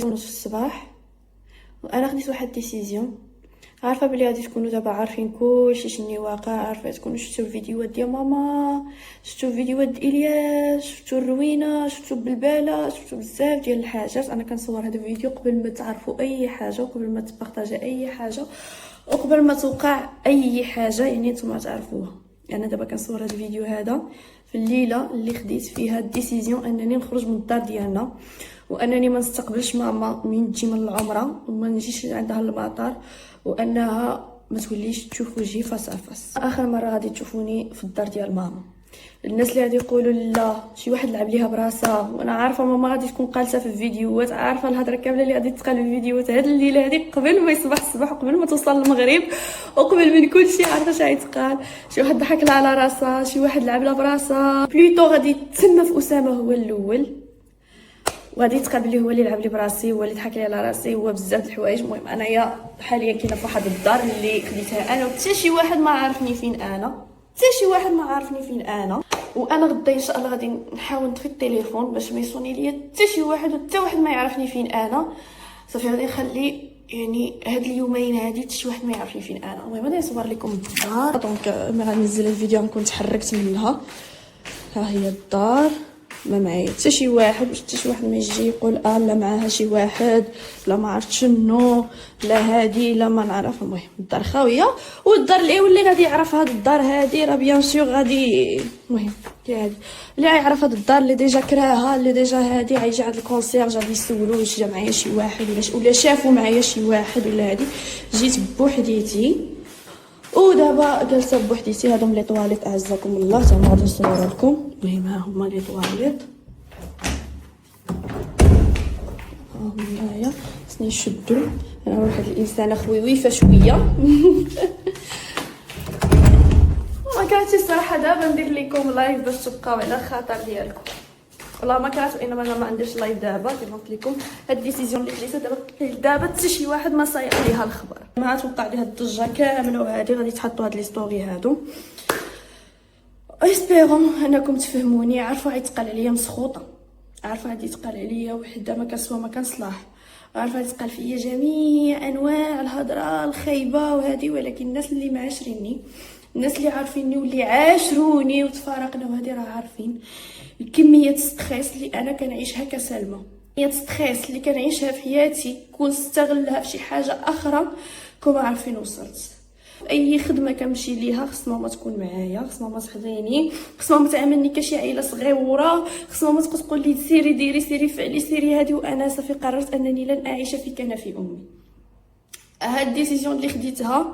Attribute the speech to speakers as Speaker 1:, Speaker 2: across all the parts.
Speaker 1: ونص في الصباح، وانا خديت واحد ديسيزيون. عارفه بلي غادي تكونوا دابا عارفين كلشي شنو واقع، عارفه تكونوا شفتوا الفيديوهات ديال ماما، شفتوا الفيديوهات ديال الياس، شفتوا الروينه، شفتوا بالباله، شفتوا بزاف ديال الحاجات. انا كنصور هذا الفيديو قبل ما تعرفوا اي حاجه، وقبل ما تبارطاجي اي حاجه، وقبل ما توقع اي حاجه يعني نتوما تعرفوها. انا دابا كنصور هذا الفيديو هذا في الليله اللي خديت فيها الديسيزيون انني نخرج من الدار ديالنا، وانني ما نستقبلش ماما من تجي من العمره، وما نجيش عندها المطار، وانها ما توليش تشوف وجهي فاس فاس. اخر مره غادي تشوفوني في الدار ديال ماما. الناس اللي غادي يقولوا لا شي واحد لعب ليها براسها، وانا عارفه ماما غادي تكون قالتها في الفيديوهات، عارفه الهضره كامله اللي غادي تقال في الفيديوهات هاد الليله هادي قبل ما يصبح الصباح، وقبل ما توصل المغرب، وقبل من كل شيء. عارفه اش غيتقال؟ شي واحد ضحك لها على راسها، شي واحد لعب لها براسها. بليتو غادي تسمى في اسامه هو الاول، وغادي يتقال بلي هو اللي لعب لي براسي، هو اللي ضحك لي على راسي، هو بزاف د الحوايج. المهم انايا حاليا كاينه في واحد الدار اللي خديتها انا، وحتى شي واحد ما عارفني فين انا، حتى شي واحد ما عارفني فين انا. وانا غدا ان شاء الله غادي نحاول نطفي التليفون باش ما يصوني ليا حتى شي واحد، وحتى واحد ما يعرفني فين انا. صافي غادي نخلي يعني هاد اليومين هادي حتى شي واحد ما يعرفني فين انا. المهم غادي نصور لكم الدار. دونك ملي غنزل الفيديو غنكون تحركت منها. ها هي الدار، ما معايا حتى شي واحد، باش حتى شي واحد ما يجي يقول لا معاها شي واحد، لا ما عرفت شنو، لا هادي لا ما نعرف. المهم الدار خاويه، والدار اللي غادي يعرف هاد الدار هادي راه بيان سور غادي، المهم هادي اللي غيعرف هاد الدار اللي ديجا كراها، اللي ديجا هادي غيجي عند الكونسيرج غادي يسولو واش جا معايا شي واحد ولا شافوا معايا شي واحد ولا هادي. جيت بوحديتي ودابا جالسه بوحديتي. هادو لي طواليت اعزكم الله، تا غادي نصور لكم. المهم ها هما لي طواليت، ها هما هنايا. خصني نشدو، انا واحد الانسانه خويويفه شويه. ما كانتش الصراحه دابا ندير لكم لايف باش تبقاو على خاطر ديالكم، والله ما كانت، وانما انا ما عنديش لايف دابا كيما قلت لكم. هاد الديسيزيون اللي خديتها دابا حتى شي واحد ما صايق ليها الخبر، ما توقع ليها الضجه كامله. وهادي غادي تحطوا هاد لي ستوري هادو، اسبيرون انكم تفهموني. عارفه غيتقال عليا مسخوطه، عارفه غادي يتقال عليا وحده ما كنسوى ما كنصلاح، عارفه غادي تقال فيا جميع انواع الهضره الخايبه وهادي. ولكن الناس اللي معاشريني، الناس اللي عارفيني واللي عاشروني وتفارقنا وهادي راه عارفين الكميه ستريس اللي انا كنعيشها كسلمى، كميه ستريس اللي كنعيشها في حياتي كون استغلها في شي حاجه اخرى. كما عارفين وصلت اي خدمه كنمشي ليها خص ماما تكون معايا، خص ماما تحضيني، خص ماما تعاملني كشي عائله صغيره، خص ماما تقول لي سيري ديري سيري فعلي سيري هادي. وانا صافي قررت انني لن اعيش في كنف امي. هاد الديسيزيون اللي خديتها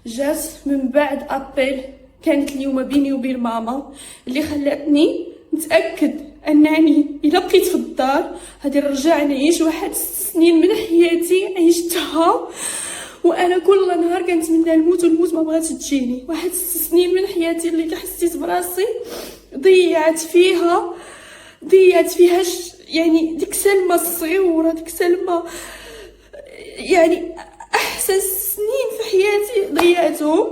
Speaker 1: جات من بعد ابل كانت اليوم بيني وبين ماما، اللي خلاتني نتاكد انني الا بقيت في الدار غادي نرجع نعيش واحد 6 سنين من حياتي عشتها وانا كل نهار كنتمنى الموت، والموت ما بغاتش تجيني. واحد 6 سنين من حياتي اللي حسيت براسي ضيعت فيها يعني ديك سلمى الصغيره، ديك سلمى يعني احسن سنين في حياتي ضيعتهم.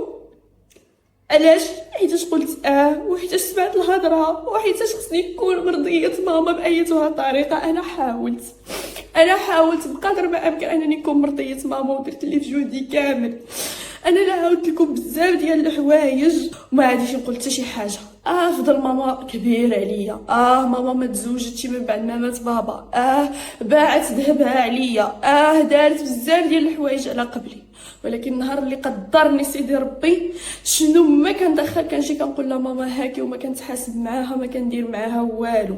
Speaker 1: علاش؟ حيتاش قلت وحيتاش سمعت الهضره، وحيتاش خصني نكون مرضيه ماما بايتها طريقه. انا حاولت بقدر ما امكن انني نكون مرضيه ماما، ودرت اللي في جهدي كامل. انا لا عاودت لكم بزاف ديال الحوايج وما عادش نقول حتى شي حاجه. فضل ماما كبير عليا، ماما ما تزوجتش من بعد ما مات بابا، باعت ذهبها عليا، دارت بزاف ديال الحوايج على قبلي. ولكن النهار اللي قدرني سيدي ربي شنو ما كندخل كنجي كنقول لها ماما هاكي، وما كنتحاسب معاها، ما كندير معاها والو.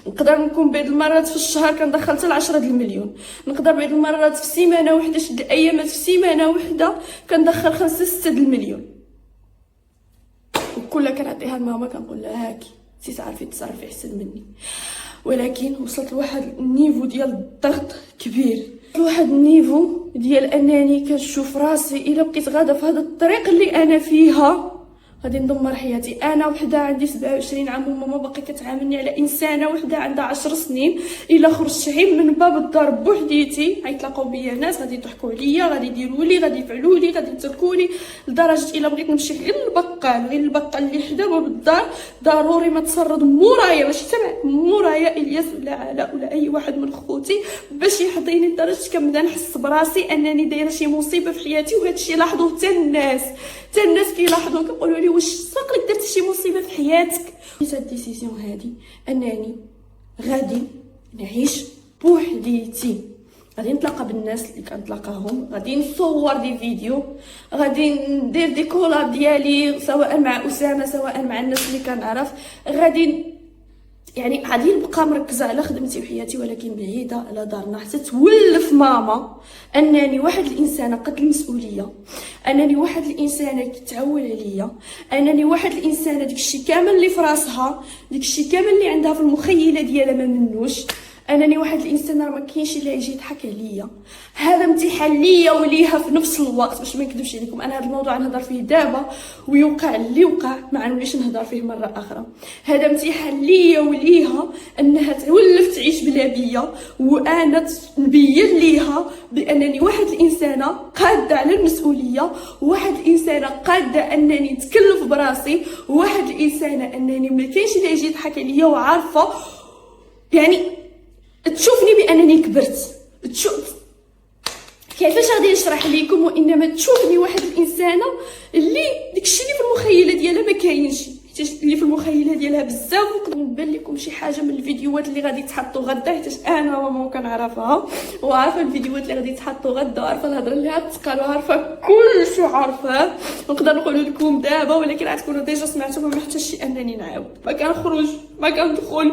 Speaker 1: نقدر نكون بعض المرات في الشهر كندخل حتى 10 المليون، نقدر بعض المرات في سيمانه وحده، شد الايامات في سيمانه وحده كندخل 5 6 المليون، وكلها كنعطيها لماما كنقول لها هاكي انتي تعرفي تصرفي احسن مني. ولكن وصلت لواحد النيفو ديال الضغط كبير، لواحد النيفو ديال انني كنشوف راسي الا بقيت غاده في هذا الطريق اللي انا فيها غادي ندمر حياتي. انا وحده عندي 27 عام وماما باقي كتعاملني على انسانه وحده عندها 10 سنين. الا خرجت عيب من باب الدار بوحديتي غيطلقوا بيا ناس، غادي يضحكوا عليا، غادي يديروا لي، غادي يفعلوا لي، غادي يتركوني، لدرجه الا بغيت نمشي غير للبقال اللي حدا باب الدار ضروري ما تسرد مورايا، ماشي تبع مورايا الياس ولا علاء ولا اي واحد من خوتي باش يحضيني، لدرجه كنبدا نحس براسي انني دايره شي مصيبه في حياتي. وهذا الشيء لاحظوه حتى الناس كيلاحظوا كيقولوا لي واش صاقلك درتي شي مصيبه في حياتك. هاد الديسيزيون هادي انني غادي نعيش بوحديتي، غادي نتلاقى بالناس اللي كنتلاقاهم، غادي نصور دي فيديو، غادي ندير دي كولاب ديالي سواء مع اسامه سواء مع الناس اللي كنعرف، غادي نبقى مركزه على خدمتي وحياتي ولكن بعيده على دارنا حتى تولف ماما انني واحد الانسانه قد المسؤوليه، انني واحد الانسانه كتعول عليا، انني واحد الانسانه داكشي كامل اللي في راسها، داكشي كامل اللي عندها في المخيله ديالها ما منوش، انني واحد الانسان راه ما كاينش اللي يجي يضحك عليا. هذا امتحان ليا وليها في نفس الوقت، باش ما نكذبش عليكم. انا هذا الموضوع نهضر فيه دابا ويوقع اللي وقع ما نوليش نهضر فيه مره اخرى. هذا امتحان ليا وليها انها تولف تعيش بلا بيا، وانا نبين ليها بانني واحد الانسانه قاده على المسؤوليه، واحد الانسانه قاده انني نتكلف براسي، واحد الانسانه انني ما كاينش اللي يجي يضحك عليا، وعارفه تشوفني بانني كبرت. كيفاش غادي نشرح لكم؟ وانما تشوفني واحد الانسانه اللي داكشي اللي في المخيله ديالها ما كاينش، حيت اللي في المخيله ديالها بزاف. نقدر نبان لكم شي حاجه من الفيديوهات اللي غادي يتحطوا غدا، حيت انا ماما كنعرفها وعارفه الفيديوهات اللي غادي يتحطوا غدا، وعارفه الهضره اللي غتقال، وعارفه كلشي عارفاه. نقدر نقول لكم دابا ولكن غتكونوا ديجا سمعتوها، ما محتاجش انني نعاود. ما كنخرج، ما كندخل،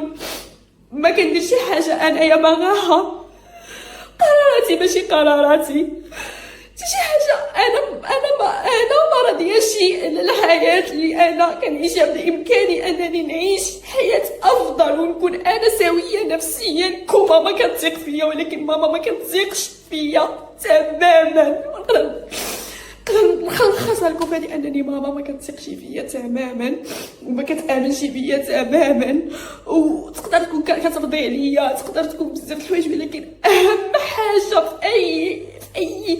Speaker 1: ما كندير شي حاجه انايا باغاها. قراراتي ماشي قراراتي، شي حاجه انا ما راضياش الحياه اللي انا كنعيشها. بامكاني انني نعيش حياه افضل ونكون انا سويه نفسيا. ماما كتثق فيا ولكن ماما ما كتثقش فيا تماما. نلخص لكم هذه انني ماما ما كتثقش فيا تماما وما كتامنش بيا تماما، وتقدر تكون كترضي عليا، تقدر تكون بزاف الحوايج، ولكن اهم حاجه في اي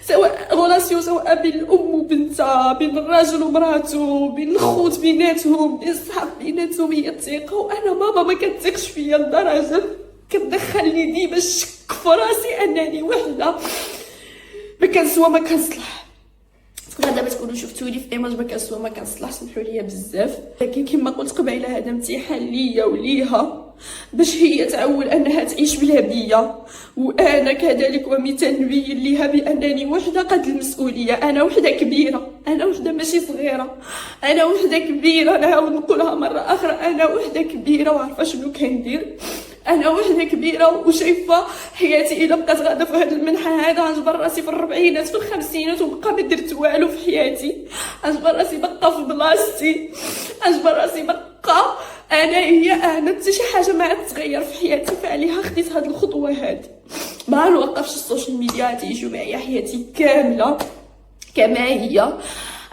Speaker 1: سواء غولاسيون، سواء بين الام وبنتها، بين الراجل ومراته، بين الخوت بيناتهم، بين الصحاب بيناتهم، هي الثقه. وانا ماما ما كتثقش فيا لدرجه كتدخلني ديما الشك في راسي انني وحده ما كنسوى ما كنصلح. تقدر دابا تكونوا شفتوني في ايماج ما كنسوى ما كنصلح، سمحوا لي بزاف، لكن كما قلت قبيله هذا امتحان ليا وليها باش هي تعول انها تعيش بلا بيا، وانا كذلك ومثال نبين ليها بانني وحده قد المسؤوليه. انا وحده كبيره، انا وحده ماشي صغيره، انا وحده كبيره. نعاود نقولها مره اخرى، انا وحده كبيره وعارفه شنو كندير. انا وحده كبيره وشايفه حياتي الا بقات غاده في هذا المنحى هذا غنجبر راسي في الربعينات في الخمسينات ونبقى ما درت والو في حياتي. غنجبر راسي بقى في بلاصتي، غنجبر راسي بقى انا حتى شي حاجه ما عاد تغير في حياتي. فعليها خديت هذه الخطوه هذه، ما نوقفش السوشيال ميديا، تعيشوا معايا حياتي كامله كما هي،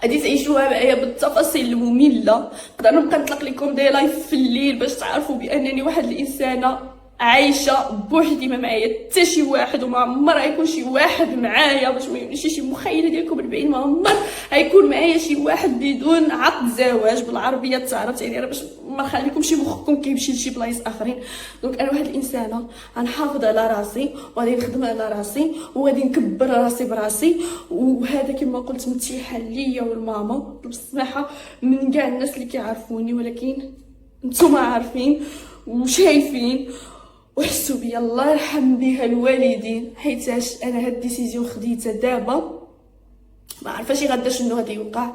Speaker 1: غادي تعيشوها معايا بالتفاصيل الممله. نقدر نبقى نطلق لكم دي لايف في الليل باش تعرفوا بانني واحد الانسانه عايشه بوحدي، ما معايا حتى شي واحد، وما عمر غيكون شي واحد معايا باش ما يوليش شي مخيله ديالكم البعيد. ما عمر غيكون معايا شي واحد بدون عقد زواج بالعربيه تعرفت يعني، باش ما نخليكمش مخكم كيمشي لشي بلايص اخرين. دونك انا واحد الانسانه غنحافظ على راسي وغادي نخدم على راسي وغادي نكبر راسي براسي. وهذا كما قلت امتحان ليا والماما بالسماحه من كاع الناس اللي كيعرفوني، ولكن نتوما عارفين وشايفين وحسوا بيا. الله يرحم بها الوالدين، حيتاش انا هاد الديسيزيون خديتها دابا ما عرفاش غدا شنو غادي يوقع،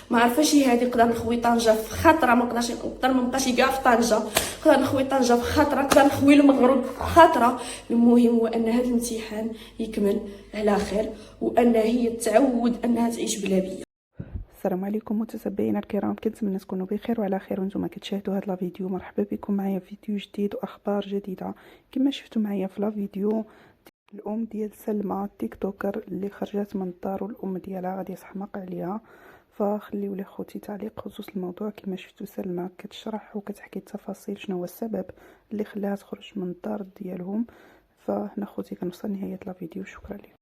Speaker 1: ما عرفاش هادي. نقدر نخوي طنجه في خطره، ما نبقاش كاع في طنجه، نقدر نخوي طنجه في خطره، نقدر نخوي المغرب في خطره. المهم هو ان هذا الامتحان يكمل على خير وان هي تعود انها تعيش بلا بيا.
Speaker 2: السلام عليكم متتبعينا الكرام، كنتمنى تكونوا بخير وعلى خير وانتم كتشاهدوا هذا الفيديو. مرحبا بكم معايا في فيديو جديد واخبار جديده. كما شفتوا معايا في الفيديو الام ديال سلمى تيك توكر اللي خرجت من الدار والام ديالها غادي يسحمق عليها، فخليو لي خوتي تعليق خصوص الموضوع. كما شفتوا سلمى كتشرح وكتحكي التفاصيل شنو هو السبب اللي خلاها تخرج من الدار ديالهم. فهنا خوتي كنوصل نهايه لا فيديو. شكرا لكم.